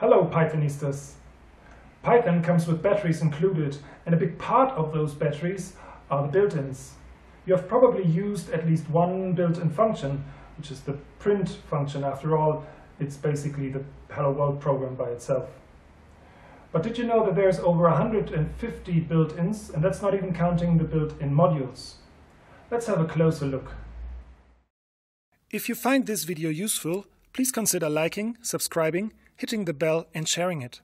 Hello Pythonistas! Python comes with batteries included, and a big part of those batteries are the built-ins. You have probably used at least one built-in function, which is the print function. After all, it's basically the Hello World program by itself. But did you know that there's over 150 built-ins, and that's not even counting the built-in modules? Let's have a closer look. If you find this video useful, please consider liking, subscribing, hitting the bell and sharing it.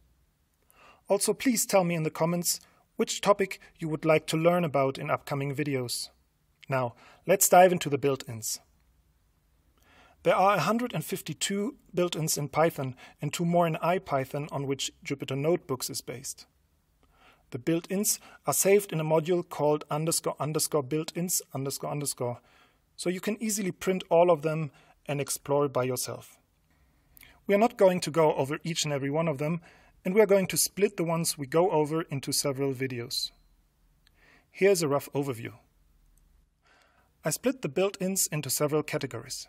Also, please tell me in the comments which topic you would like to learn about in upcoming videos. Now, let's dive into the built-ins. There are 152 built-ins in Python and 2 more in IPython, on which Jupyter Notebooks is based. The built-ins are saved in a module called __builtins__, so you can easily print all of them and explore by yourself. We are not going to go over each and every one of them, and we are going to split the ones we go over into several videos. Here's a rough overview. I split the built-ins into several categories.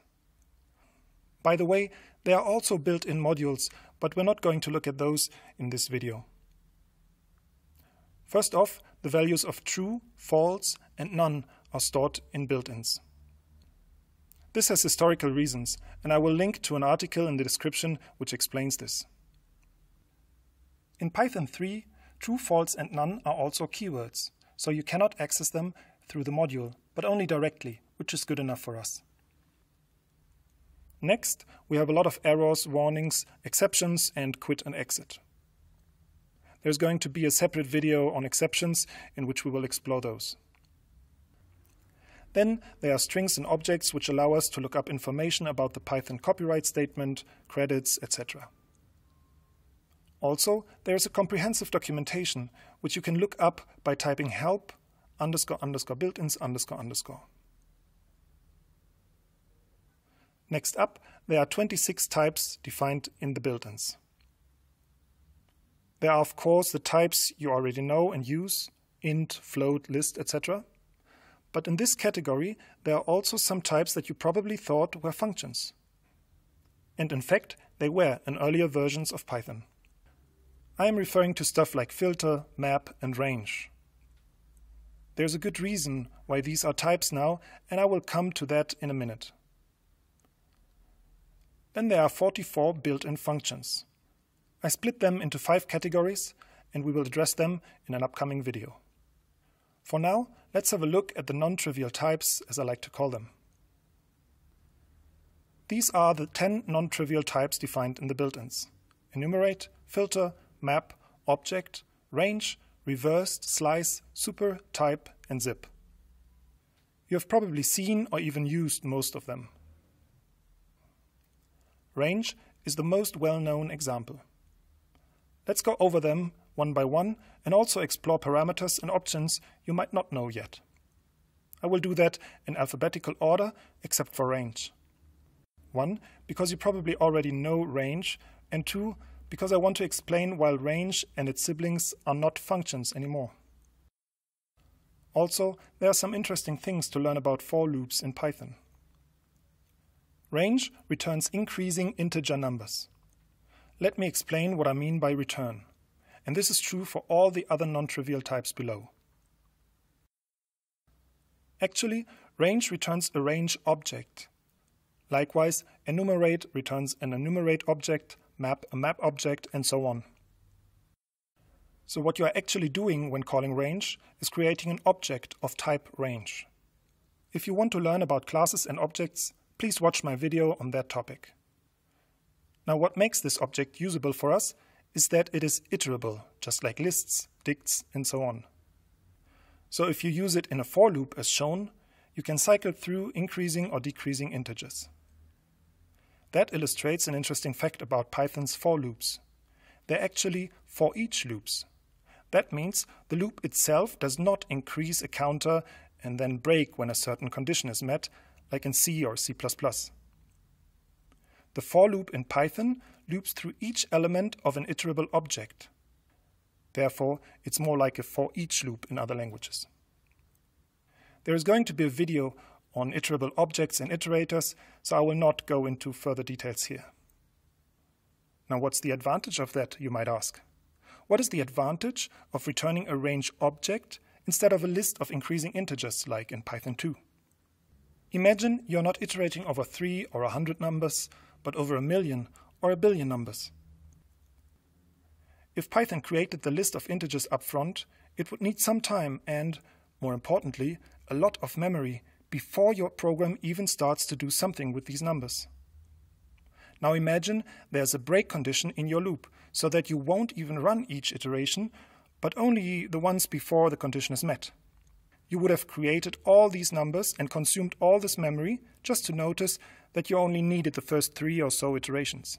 By the way, there are also built-in modules, but we're not going to look at those in this video. First off, the values of true, false, and none are stored in built-ins. This has historical reasons, and I will link to an article in the description which explains this. In Python 3, true, false, and none are also keywords, so you cannot access them through the module, but only directly, which is good enough for us. Next, we have a lot of errors, warnings, exceptions, and quit and exit. There's going to be a separate video on exceptions in which we will explore those. Then there are strings and objects which allow us to look up information about the Python copyright statement, credits, etc. Also, there is a comprehensive documentation which you can look up by typing help __builtins__. Next up, there are 26 types defined in the built-ins. There are of course the types you already know and use, int, float, list, etc. But in this category, there are also some types that you probably thought were functions. And in fact, they were in earlier versions of Python. I am referring to stuff like filter, map, and range. There's a good reason why these are types now, and I will come to that in a minute. Then there are 44 built-in functions. I split them into 5 categories, and we will address them in an upcoming video. For now, let's have a look at the non-trivial types, as I like to call them. These are the 10 non-trivial types defined in the built-ins: enumerate, filter, map, object, range, reversed, slice, super, type, and zip. You have probably seen or even used most of them. Range is the most well-known example. Let's go over them one by one and also explore parameters and options you might not know yet. I will do that in alphabetical order except for range. 1, because you probably already know range, and 2, because I want to explain why range and its siblings are not functions anymore. Also, there are some interesting things to learn about for loops in Python. Range returns increasing integer numbers. Let me explain what I mean by return. And this is true for all the other non-trivial types below. Actually, range returns a range object. Likewise, enumerate returns an enumerate object, map a map object, and so on. So what you are actually doing when calling range is creating an object of type range. If you want to learn about classes and objects, please watch my video on that topic. Now, what makes this object usable for us is that it is iterable, just like lists, dicts, and so on. So if you use it in a for loop as shown, you can cycle through increasing or decreasing integers. That illustrates an interesting fact about Python's for loops. They're actually foreach loops. That means the loop itself does not increase a counter and then break when a certain condition is met, like in C or C++. The for loop in Python loops through each element of an iterable object. Therefore, it's more like a for each loop in other languages. There is going to be a video on iterable objects and iterators, so I will not go into further details here. Now what's the advantage of that, you might ask? What is the advantage of returning a range object instead of a list of increasing integers like in Python 2? Imagine you're not iterating over 3 or 100 numbers, but over 1,000,000 or 1,000,000,000 numbers. If Python created the list of integers up front, it would need some time and, more importantly, a lot of memory before your program even starts to do something with these numbers. Now imagine there's a break condition in your loop, so that you won't even run each iteration, but only the ones before the condition is met. You would have created all these numbers and consumed all this memory just to notice that you only needed the first 3 or so iterations.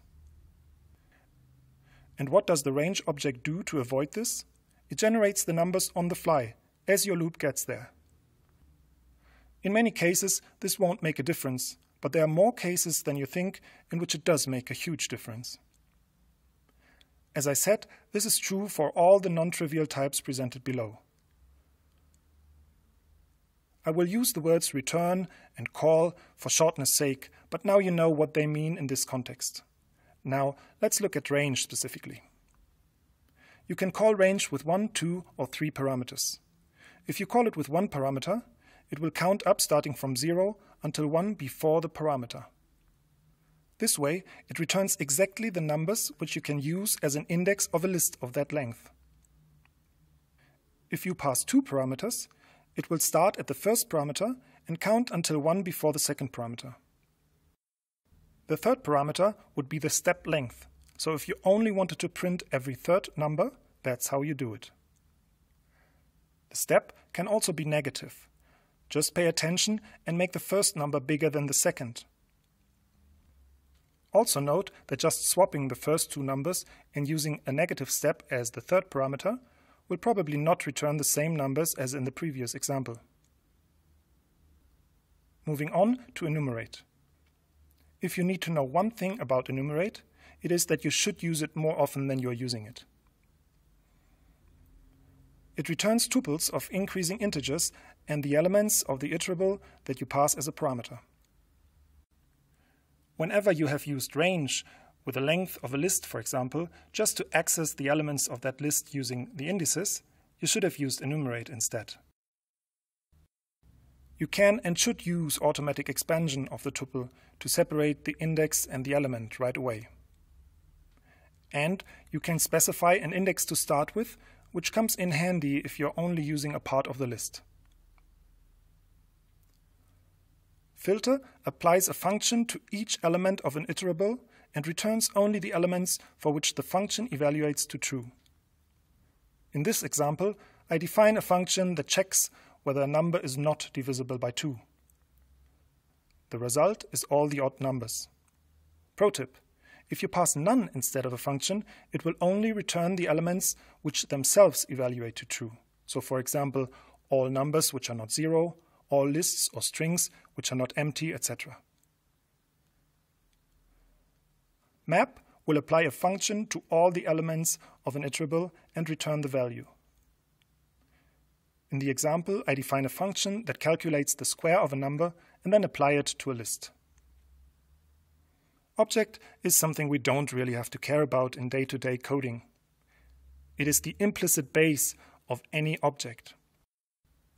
And what does the range object do to avoid this? It generates the numbers on the fly, as your loop gets there. In many cases, this won't make a difference, but there are more cases than you think in which it does make a huge difference. As I said, this is true for all the non-trivial types presented below. I will use the words return and call for shortness sake, but now you know what they mean in this context. Now, let's look at range specifically. You can call range with 1, 2, or 3 parameters. If you call it with 1 parameter, it will count up starting from 0 until 1 before the parameter. This way, it returns exactly the numbers which you can use as an index of a list of that length. If you pass 2 parameters, it will start at the first parameter and count until 1 before the second parameter. The third parameter would be the step length, so if you only wanted to print every third number, that's how you do it. The step can also be negative. Just pay attention and make the first number bigger than the second. Also note that just swapping the first 2 numbers and using a negative step as the third parameter will probably not return the same numbers as in the previous example. Moving on to enumerate. If you need to know one thing about enumerate, it is that you should use it more often than you are using it. It returns tuples of increasing integers and the elements of the iterable that you pass as a parameter. Whenever you have used range with the length of a list, for example, just to access the elements of that list using the indices, you should have used enumerate instead. You can and should use automatic expansion of the tuple to separate the index and the element right away. And you can specify an index to start with, which comes in handy if you're only using a part of the list. Filter applies a function to each element of an iterable and returns only the elements for which the function evaluates to true. In this example, I define a function that checks whether a number is not divisible by 2. The result is all the odd numbers. Pro tip: if you pass none instead of a function, it will only return the elements which themselves evaluate to true. So for example, all numbers which are not 0, all lists or strings which are not empty, etc. Map will apply a function to all the elements of an iterable and return the value. In the example, I define a function that calculates the square of a number and then apply it to a list. Object is something we don't really have to care about in day-to-day coding. It is the implicit base of any object.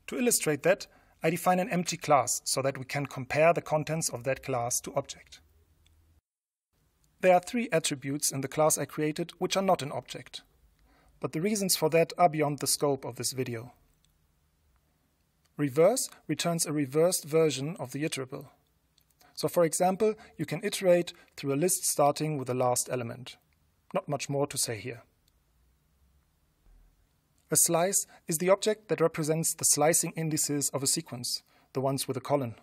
To illustrate that, I define an empty class so that we can compare the contents of that class to object. There are 3 attributes in the class I created which are not an object, but the reasons for that are beyond the scope of this video. Reverse returns a reversed version of the iterable. So for example, you can iterate through a list starting with the last element. Not much more to say here. A slice is the object that represents the slicing indices of a sequence, the ones with a colon.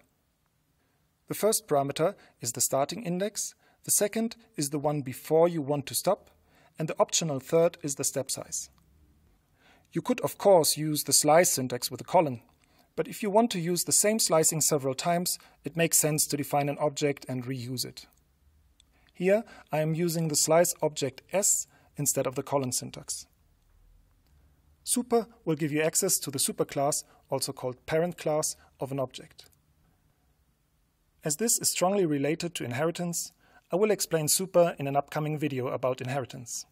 The first parameter is the starting index, the second is the one before you want to stop, and the optional third is the step size. You could of course use the slice syntax with a colon, but if you want to use the same slicing several times, it makes sense to define an object and reuse it. Here I am using the slice object S instead of the colon syntax. Super will give you access to the superclass, also called parent class, of an object. As this is strongly related to inheritance, I will explain super in an upcoming video about inheritance.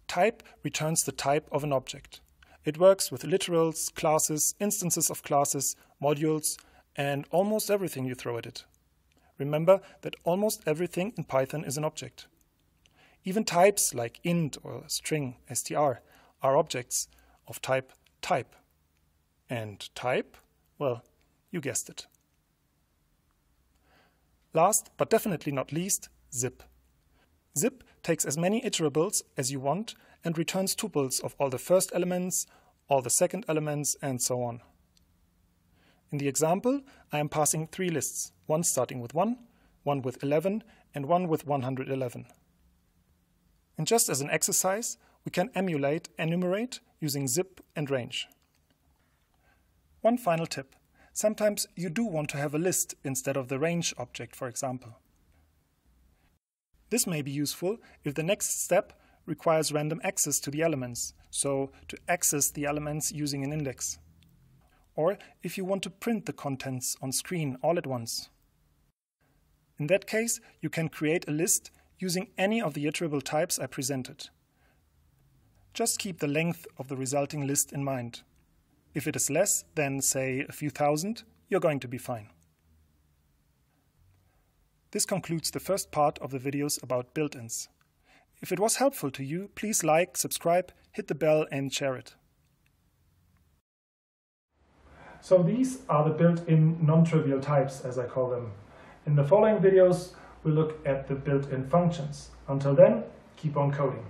Type returns the type of an object. It works with literals, classes, instances of classes, modules, and almost everything you throw at it. Remember that almost everything in Python is an object. Even types like int or string, str, are objects of type type. And type? Well, you guessed it. Last, but definitely not least, zip. Zip takes as many iterables as you want and returns tuples of all the first elements, all the second elements, and so on. In the example, I am passing 3 lists, one starting with 1, one with 11, and one with 111. And just as an exercise, we can emulate enumerate using zip and range. One final tip. Sometimes you do want to have a list instead of the range object, for example. This may be useful if the next step requires random access to the elements, so to access the elements using an index. Or if you want to print the contents on screen all at once. In that case, you can create a list using any of the iterable types I presented. Just keep the length of the resulting list in mind. If it is less than, say, a few thousand, you're going to be fine. This concludes the first part of the videos about built-ins. If it was helpful to you, please like, subscribe, hit the bell and share it. So these are the built-in non-trivial types, as I call them. In the following videos, we'll look at the built-in functions. Until then, keep on coding.